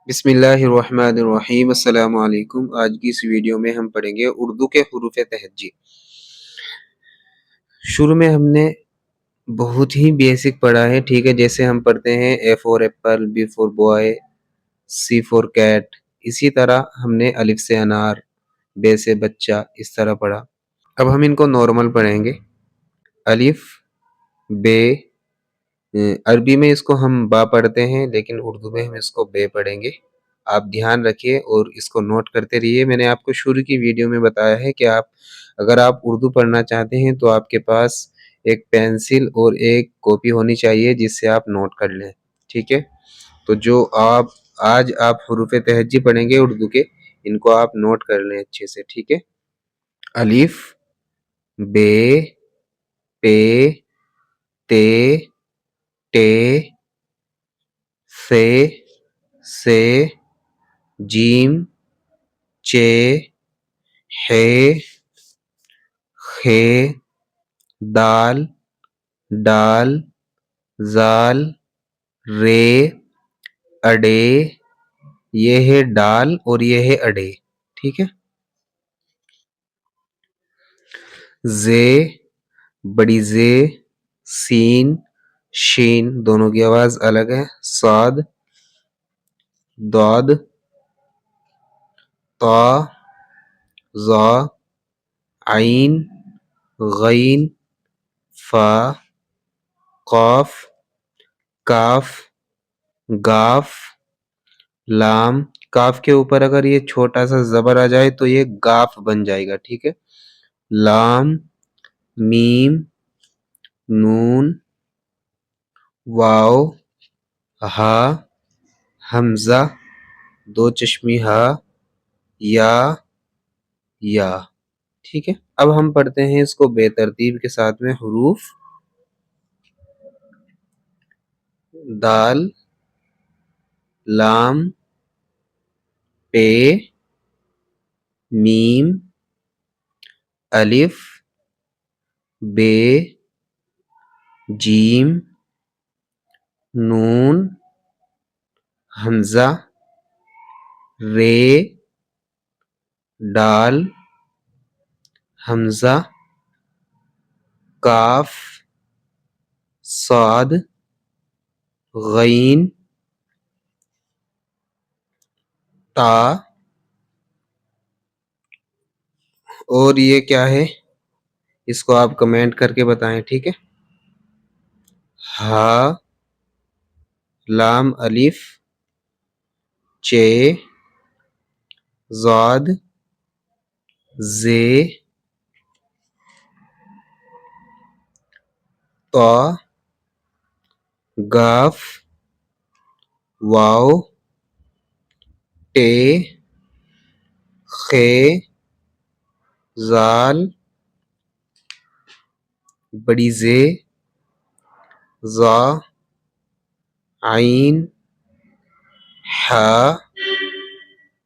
بسم اللہ الرحمن الرحیم۔ السلام علیکم۔ آج کی اس ویڈیو میں ہم پڑھیں گے اردو کے حروف تہجی۔ شروع میں ہم نے بہت ہی بیسک پڑھا ہے، ٹھیک ہے، جیسے ہم پڑھتے ہیں A for apple, B for boy, C for cat, اسی طرح ہم نے الف سے انار، بے سے بچہ، اس طرح پڑھا۔ اب ہم ان کو نارمل پڑھیں گے۔ الف، بے، عربی میں اس کو ہم با پڑھتے ہیں لیکن اردو میں ہم اس کو بے پڑھیں گے۔ آپ دھیان رکھیے اور اس کو نوٹ کرتے رہیے۔ میں نے آپ کو شروع کی ویڈیو میں بتایا ہے کہ اگر آپ اردو پڑھنا چاہتے ہیں تو آپ کے پاس ایک پینسل اور ایک کاپی ہونی چاہیے جس سے آپ نوٹ کر لیں، ٹھیک ہے۔ تو جو آج آپ حروف تہجی پڑھیں گے اردو کے، ان کو آپ نوٹ کر لیں اچھے سے، ٹھیک ہے۔ الف، بے، پے، تے، ٹے، سے، جیم، چے، ہے، خے، دال، ڈال، زال، رے، اڈے، یہ ہے ڈال اور یہ ہے اڈے، ٹھیک ہے۔ زے، بڑی زے، سین، شین، دونوں کی آواز الگ ہے۔ صاد، ضاد، طا، ظا، عین، غین، فا، قاف، کاف، گاف، لام۔ کاف کے اوپر اگر یہ چھوٹا سا زبر آ جائے تو یہ گاف بن جائے گا، ٹھیک ہے۔ لام، میم، نون، واو، ہا، حمزہ، دو چشمی ہا، یا، ٹھیک ہے۔ اب ہم پڑھتے ہیں اس کو بے ترتیب کے ساتھ میں حروف۔ دال، لام، پے، میم، الف، بے، جیم، نون، حمزہ، رے، ڈال، حمزہ، کاف، صاد، غین، تا، اور یہ کیا ہے اس کو آپ کمنٹ کر کے بتائیں، ٹھیک ہے۔ ہا، لام، الف، چے، ضاد، زے، طا، گاف، واو، ٹے، خے، زال، بڑی زے، ظا، عین، ہا،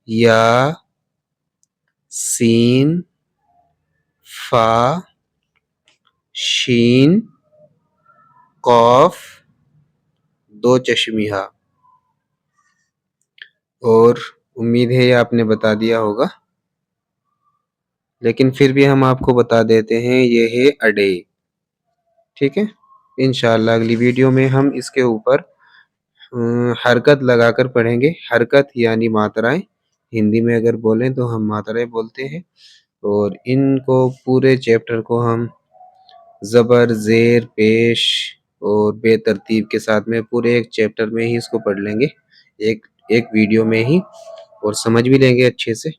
یا، سین، فا، شین، قاف، دو چشمی ہا۔ اور امید ہے یہ آپ نے بتا دیا ہوگا، لیکن پھر بھی ہم آپ کو بتا دیتے ہیں، یہ ہے اڈے، ٹھیک ہے۔ انشاءاللہ اگلی ویڈیو میں ہم اس کے اوپر حرکت لگا کر پڑھیں گے۔ حرکت یعنی ماترائیں، ہندی میں اگر بولیں تو ہم ماترائیں بولتے ہیں، اور ان کو پورے چیپٹر کو ہم زبر، زیر، پیش اور بے ترتیب کے ساتھ میں پورے ایک چیپٹر میں ہی اس کو پڑھ لیں گے، ایک ویڈیو میں ہی، اور سمجھ بھی لیں گے اچھے سے۔